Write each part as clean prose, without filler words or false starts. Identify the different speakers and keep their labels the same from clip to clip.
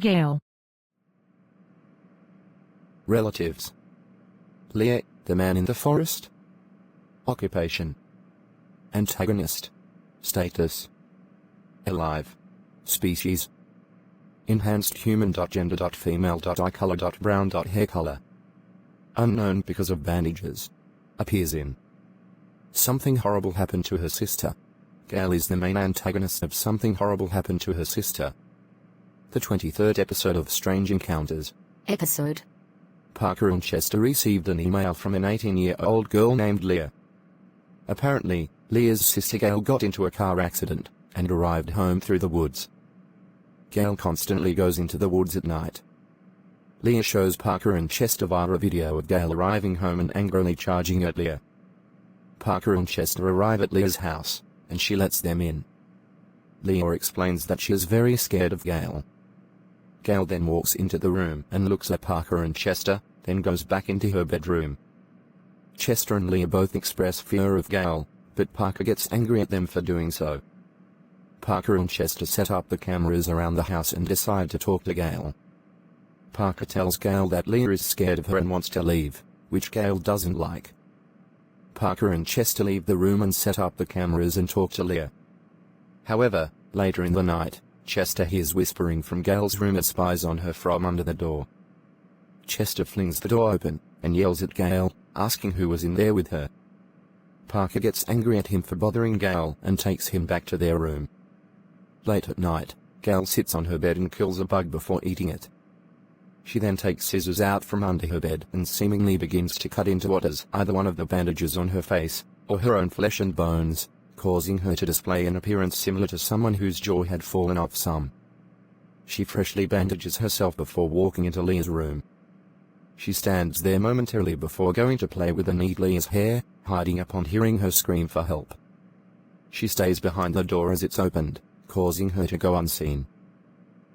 Speaker 1: Gale.
Speaker 2: Relatives: Leah, the man in the forest. Occupation: antagonist. Status: alive. Species: enhanced human. Gender. Female. Eye color. Brown. Hair color: unknown because of bandages. Appears in Something Horrible Happened to Her Sister. Gale is the main antagonist of Something Horrible Happened to Her Sister, the 23rd episode of Strange Encounters.
Speaker 1: Episode.
Speaker 2: Parker and Chester received an email from an 18-year-old girl named Leah. Apparently, Leah's sister Gale got into a car accident and arrived home through the woods. Gale constantly goes into the woods at night. Leah shows Parker and Chester via a video of Gale arriving home and angrily charging at Leah. Parker and Chester arrive at Leah's house, and she lets them in. Leah explains that she is very scared of Gale. Gale then walks into the room and looks at Parker and Chester, then goes back into her bedroom. Chester and Leah both express fear of Gale, but Parker gets angry at them for doing so. Parker and Chester set up the cameras around the house and decide to talk to Gale. Parker tells Gale that Leah is scared of her and wants to leave, which Gale doesn't like. Parker and Chester leave the room and set up the cameras and talk to Leah. However, later in the night, Chester hears whispering from Gale's room and spies on her from under the door. Chester flings the door open and yells at Gale, asking who was in there with her. Parker gets angry at him for bothering Gale and takes him back to their room. Late at night, Gale sits on her bed and kills a bug before eating it. She then takes scissors out from under her bed and seemingly begins to cut into what is either one of the bandages on her face, or her own flesh and bones, causing her to display an appearance similar to someone whose jaw had fallen off some. She freshly bandages herself before walking into Leah's room. She stands there momentarily before going to play with and eat Leah's hair, hiding upon hearing her scream for help. She stays behind the door as it's opened, causing her to go unseen.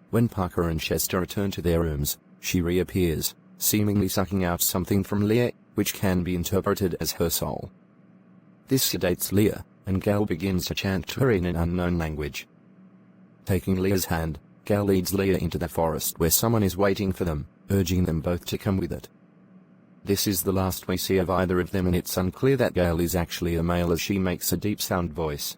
Speaker 2: When Parker and Chester return to their rooms, she reappears, seemingly sucking out something from Leah, which can be interpreted as her soul. This sedates Leah, and Gale begins to chant to her in an unknown language. Taking Leah's hand, Gale leads Leah into the forest where someone is waiting for them, urging them both to come with it. This is the last we see of either of them, and it's unclear that Gale is actually a male as she makes a deep sound voice.